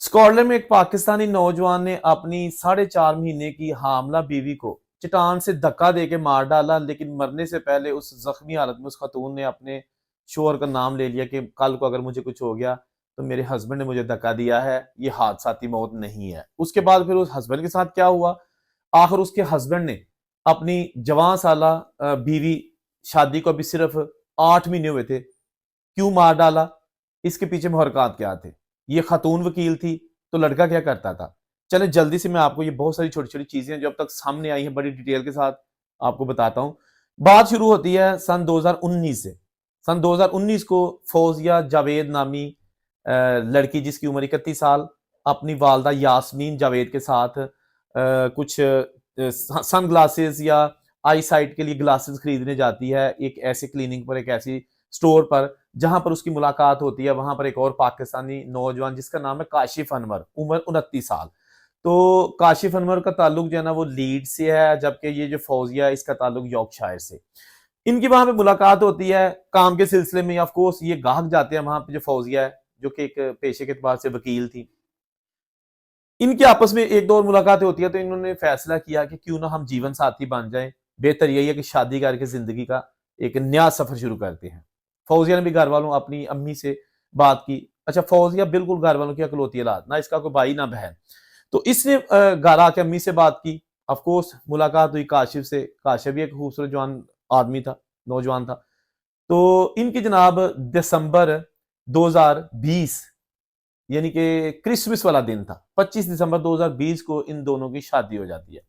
Scotland में एक पाकिस्तानी नौजवान ने अपनी 4.5 महीने की हामला बीवी को चट्टान से धक्का देके मार डाला, लेकिन मरने से पहले उस जख्मी हालत में उस खातून ने अपने शोहर का नाम ले लिया कि कल को अगर मुझे कुछ हो गया तो मेरे हस्बैंड ने मुझे धक्का दिया है, ये हादसाती मौत नहीं है। उसके बाद फिर उस हस्बैंड के साथ क्या हुआ? आखिर उसके हस्बैंड ने अपनी जवान साला बीवी, शादी को अभी सिर्फ 8 महीने हुए थे, क्यों मार डाला? इसके पीछे मुहरक़ात क्या थे? ये खातून वकील थी, तो लड़का क्या करता था? चलें जल्दी से मैं आपको ये बहुत सारी छोटी-छोटी चीज़ें हैं जो अब तक सामने आई हैं, बड़ी डिटेल के साथ आपको बताता हूँ। बात शुरू होती है सन 2019 से। सन 2019 को फौजिया जावेद नामी लड़की, जिसकी उम्र 31 साल, अपनी वालदा यास्मीन जावेद के साथ कुछ सनग्लासेस या आई साइट के लिए ग्लासेस खरीदने जाती है एक ऐसे क्लिनिक पर, एक ऐसी स्टोर पर, जहां पर उसकी मुलाकात होती है। वहां पर एक और पाकिस्तानी नौजवान जिसका नाम है काशिफ अनवर, उम्र 29 साल। तो काशिफ अनवर का ताल्लुक जो है ना वो लीड से है, जबकि ये जो फौजिया है इसका ताल्लुक यॉर्कशायर से। इनकी वहां पे मुलाकात होती है काम के सिलसिले में। ऑफ कोर्स ये गाहक जाते हैं वहां पे, जो फौजिया है जो कि एक पेशे के एतबार से वकील थी। इनकी आपस में एक दो और मुलाकातें होती है, तो इन्होंने फैसला किया कि क्यों ना हम जीवन साथी बन जाएं। बेहतर यही है कि शादी करके जिंदगी का एक नया सफर शुरू करते हैं। फौजिया ने भी घर वालों, अपनी अम्मी से बात की। अच्छा, फौजिया बिल्कुल घर वालों की अकलौती औलाद, ना इसका कोई भाई ना बहन। तो इसने घर आके अम्मी से बात की। ऑफ कोर्स मुलाकात हुई काशिफ से। काशिफ भी एक खूबसूरत जवान आदमी था, नौजवान था। तो इनकी जनाब दिसंबर 2020, यानी कि क्रिसमस वाला दिन था, 25 दिसंबर 2020 को इन दोनों की शादी हो जाती है।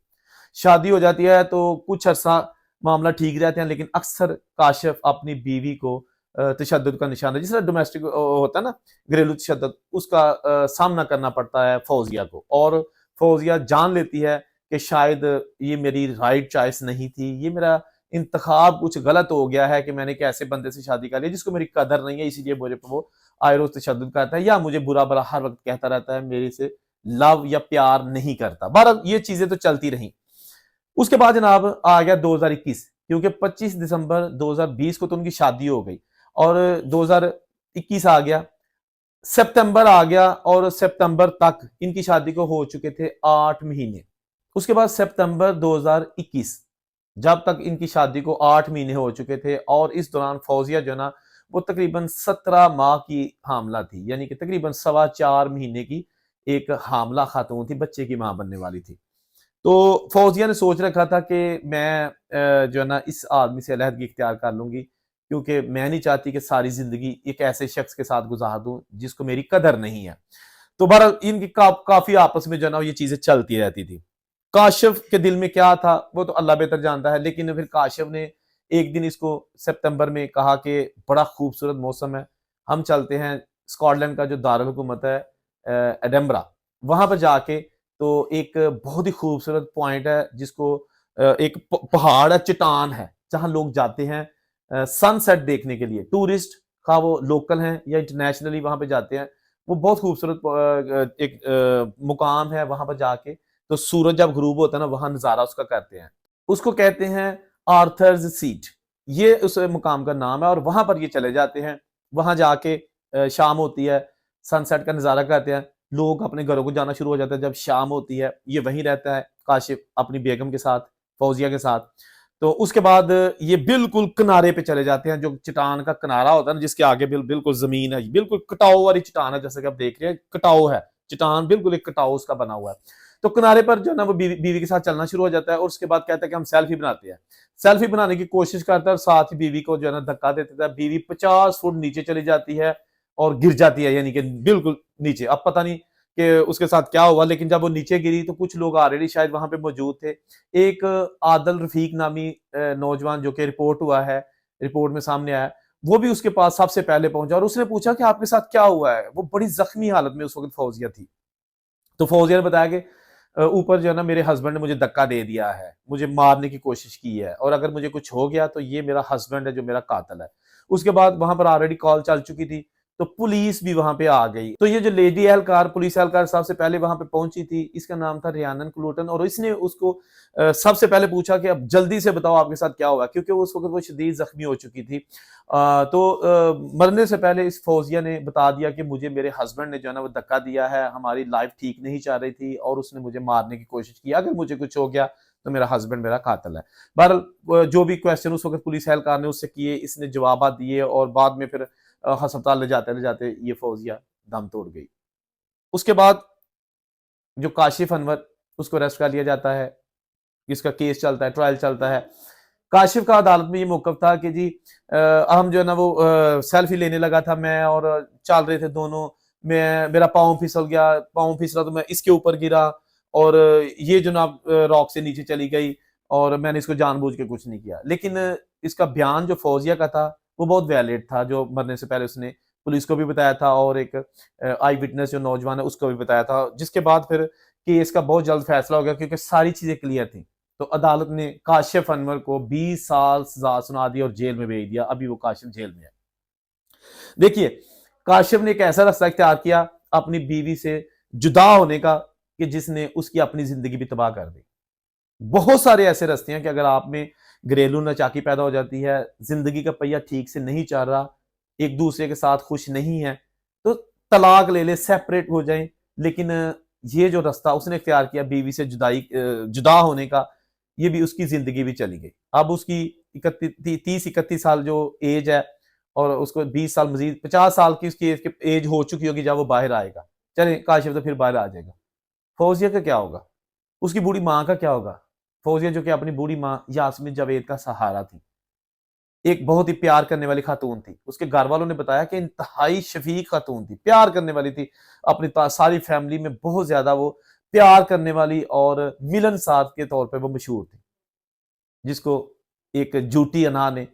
शादी हो जाती है तो कुछ अरसा मामला ठीक रहते हैं, लेकिन अक्सर काशिफ अपनी बीवी को तशद्दुद का निशाना, जिस तरह डोमेस्टिक होता है ना, घरेलू तशद्दुद, उसका सामना करना पड़ता है फौजिया को। और फौजिया जान लेती है कि शायद ये मेरी राइट चॉइस नहीं थी, ये मेरा इंतखाब कुछ गलत हो गया है कि मैंने एक ऐसे बंदे से शादी कर ली जिसको मेरी कदर नहीं है, इसीलिए मुझे पे वो आए रोज तशद्दुद करता है या मुझे बुरा भला हर वक्त कहता रहता है, मेरे से लव या प्यार नहीं करता। बहरहाल ये चीजें तो चलती रही। उसके बाद जनाब आ गया 2021, क्योंकि 25 दिसंबर 2020 को तो उनकी शादी हो गई और 2021 आ गया, सितंबर आ गया और सितंबर तक इनकी शादी को हो चुके थे 8 महीने। उसके बाद सितंबर 2021, जब तक इनकी शादी को 8 महीने हो चुके थे, और इस दौरान फौजिया जो ना वो तकरीबन 17 माह की हामला थी, यानी कि तकरीबन 4.25 महीने की एक हामला खातून थी, बच्चे की मां बनने वाली थी। तो फौजिया ने सोच रखा था कि मैं जो है ना इस आदमी से अलहदगी इख्तियार कर लूंगी, क्योंकि मैं नहीं चाहती कि सारी जिंदगी एक ऐसे शख्स के साथ गुजार दूं जिसको मेरी कदर नहीं है। तो बहरहाल इनकी काफी आपस में जो है ना ये चीजें चलती रहती थी। काशिफ के दिल में क्या था वो तो अल्लाह बेहतर जानता है, लेकिन फिर काशिफ ने एक दिन इसको सितंबर में कहा कि बड़ा खूबसूरत मौसम है, हम चलते हैं स्कॉटलैंड का जो दारुल हुकूमत है एडिनबरा, वहां पर जाके, तो एक बहुत ही खूबसूरत पॉइंट है जिसको एक पहाड़ है, चट्टान है, जहां लोग जाते हैं सनसेट देखने के लिए। टूरिस्ट, खा वो लोकल हैं या इंटरनेशनली, वहां पे जाते हैं। वो बहुत खूबसूरत एक मुकाम है, वहां पर जाके तो सूरज जब गुरूब होता है ना, वहां नजारा उसका करते हैं। उसको कहते हैं आर्थर्स सीट, ये उस मुकाम का नाम है। और वहां पर ये चले जाते हैं, वहां जाके शाम होती है, सनसेट का नजारा करते हैं। लोग अपने घरों को जाना शुरू हो जाते हैं जब शाम होती है। ये वहीं रहता है काशिफ अपनी बेगम के साथ, फौजिया के साथ। तो उसके बाद ये बिल्कुल किनारे पे चले जाते हैं, जो चट्टान का किनारा होता है ना, जिसके आगे बिल्कुल जमीन है, बिल्कुल कटाव वाली चट्टान है, जैसे कि आप देख रहे हैं कटाव है चट्टान, बिल्कुल एक कटाव उसका बना हुआ है। तो किनारे पर जो है ना वो बीवी के साथ चलना शुरू हो जाता है, और उसके बाद कहता है कि हम सेल्फी बनाते हैं। सेल्फी बनाने की कोशिश करता है और साथ ही बीवी को जो है ना धक्का दे देता है। बीवी 50 फुट नीचे चली जाती है और गिर जाती है, यानी कि बिल्कुल नीचे। अब पता नहीं कि उसके साथ क्या हुआ, लेकिन जब वो नीचे गिरी तो कुछ लोग ऑलरेडी शायद वहां पे मौजूद थे। एक आदल रफीक नामी नौजवान, जो कि रिपोर्ट हुआ है, रिपोर्ट में सामने आया, वो भी उसके पास सबसे पहले पहुंचा और उसने पूछा कि आपके साथ क्या हुआ है। वो बड़ी जख्मी हालत में उस वक्त फौजिया थी। तो फौजिया ने बताया कि ऊपर जो है ना मेरे हस्बैंड ने मुझे धक्का दे दिया है, मुझे मारने की कोशिश की है, और अगर मुझे कुछ हो गया तो ये मेरा हस्बैंड है जो मेरा कातिल है। उसके बाद वहां पर ऑलरेडी कॉल चल चुकी थी। तो पुलिस भी वहां पे आ गई। तो ये जो लेडी एहलकार, पुलिस एहलकार सबसे पहले वहां पे पहुंची थी, इसका नाम था रियानन क्लूटन, और इसने उसको सबसे पहले पूछा कि अब जल्दी से बताओ आपके साथ क्या होगा, क्योंकि उस वक्त वो शदीद जख्मी हो चुकी थी। मरने से पहले इस फौजिया ने बता दिया कि मुझे मेरे हस्बैंड ने जो है ना वो धक्का दिया है, हमारी लाइफ ठीक नहीं चल रही थी और उसने मुझे मारने की कोशिश की, अगर मुझे कुछ हो गया तो मेरा हस्बैंड मेरा कातिल है। बहरहाल जो भी क्वेश्चन उस वक्त पुलिस एहलकार ने उससे किए, इसने जवाब दिए, और बाद में फिर अस्पताल ले जाते ये फौजिया दम तोड़ गई। उसके बाद जो काशिफ अनवर, उसको अरेस्ट कर लिया जाता है, इसका केस चलता है, ट्रायल चलता है। काशिफ का अदालत में ये मौकफ था कि जी हम जो है ना वो सेल्फी लेने लगा था मैं, और चल रहे थे दोनों, मैं मेरा पाँव फिसल गया, पाँव फिसला तो मैं इसके ऊपर गिरा, और ये जनाब रॉक से नीचे चली गई, और मैंने इसको जानबूझ के कुछ नहीं किया। लेकिन इसका बयान जो फौजिया का था वो बहुत वैलिड था, जो मरने से पहले उसने पुलिस को भी बताया था, और एक आई विटनेस जो नौजवान है उसको भी बताया था, जिसके बाद फिर केस का बहुत जल्द फैसला हो गया, क्योंकि सारी चीजें क्लियर थी। तो अदालत ने काशिफ अनवर को 20 साल सजा सुना दी और जेल में भेज दिया। अभी वो काशिफ जेल में है। देखिए, काशिफ ने एक ऐसा रास्ता इख्तियार किया अपनी बीवी से जुदा होने का कि जिसने उसकी अपनी जिंदगी भी तबाह कर दी। बहुत सारे ऐसे रास्ते हैं कि अगर आप में घरेलू नाचाकी पैदा हो जाती है, जिंदगी का पहिया ठीक से नहीं चल रहा, एक दूसरे के साथ खुश नहीं है, तो तलाक ले ले, सेपरेट हो जाए। लेकिन ये जो रास्ता उसने इख्तियार किया बीवी से जुदा होने का, ये भी उसकी जिंदगी भी चली गई। अब उसकी 30-31 साल जो एज है, और उसको 20 साल मजीद 50 साल की उसकी एज हो चुकी होगी जब वो बाहर आएगा। चले काशिफ तो फिर बाहर आ जाएगा। फौजिया का क्या होगा? उसकी बूढ़ी माँ का क्या होगा? फौजिया जो कि अपनी बूढ़ी माँ यास्मीन जावेद का सहारा थी, एक बहुत ही प्यार करने वाली खातून थी। उसके घर वालों ने बताया कि इंतहाई शफीक खातून थी, प्यार करने वाली थी, अपनी सारी फैमिली में बहुत ज्यादा वो प्यार करने वाली और मिलनसार के तौर पर वो मशहूर थी, जिसको एक झूठी अना ने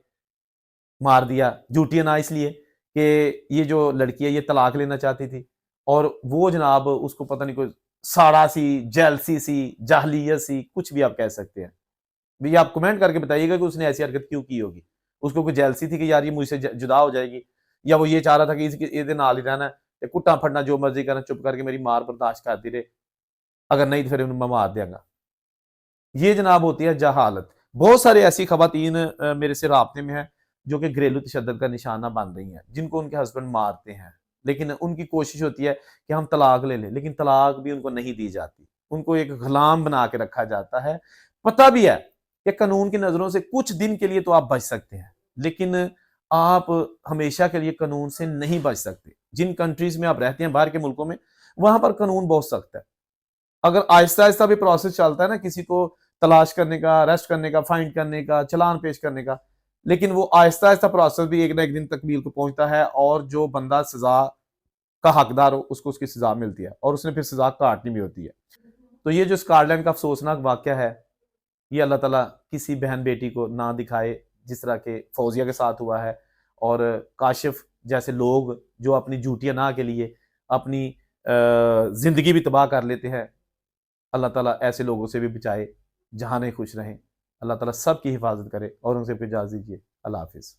मार दिया। झूठी अना इसलिए कि ये जो लड़की है ये तलाक लेना चाहती थी, और वो जनाब उसको पता नहीं कोई साड़ा सी, जेलसी सी, जाहलियत सी, कुछ भी आप कह सकते हैं। भैया आप कमेंट करके बताइएगा कि उसने ऐसी हरकत क्यों की होगी। उसको कोई जेलसी थी कि यार ये मुझसे जुदा हो जाएगी, या वो ये चाह रहा था कि इसके नाल ही रहना है, कुट्टा फटना जो मर्जी करना, चुप करके मेरी मार बर्दाश्त करती रहे, अगर नहीं तो फिर मैं मार देंगा। ये जनाब होती है जहालत। बहुत सारे ऐसी खवातीन मेरे से राब्ते में है जो कि घरेलू तशद्दुद का निशाना बन रही हैं, जिनको उनके हस्बैंड मारते हैं, लेकिन उनकी कोशिश होती है कि हम तलाक ले लें, लेकिन तलाक भी उनको नहीं दी जाती, उनको एक गुलाम बना के रखा जाता है। पता भी है कि कानून की नजरों से कुछ दिन के लिए तो आप बच सकते हैं, लेकिन आप हमेशा के लिए कानून से नहीं बच सकते। जिन कंट्रीज में आप रहते हैं, बाहर के मुल्कों में, वहां पर कानून बहुत सख्त है। अगर आहिस्ता आहिस्ता भी प्रोसेस चलता है ना किसी को तलाश करने का, अरेस्ट करने का, फाइंड करने का, चालान पेश करने का, लेकिन वो आहिस्ता आहिस्ता प्रोसेस भी एक ना एक दिन तकमील को पहुंचता है, और जो बंदा सजा का हकदार हो उसको उसकी सजा मिलती है, और उसने फिर सजा काटनी भी होती है। तो ये जो स्कॉटलैंड का अफसोसनाक वाक्य है, ये अल्लाह ताला किसी बहन बेटी को ना दिखाए जिस तरह के फौजिया के साथ हुआ है, और काशिफ जैसे लोग जो अपनी झूठियां ना के लिए अपनी जिंदगी भी तबाह कर लेते हैं। अल्लाह ताला ऐसे लोगों से भी बचाए, जहां खुश रहें। अल्लाह ताला सबकी हिफाजत करे, और उनसे इजाज़त दीजिए। अल्लाह हाफिज़।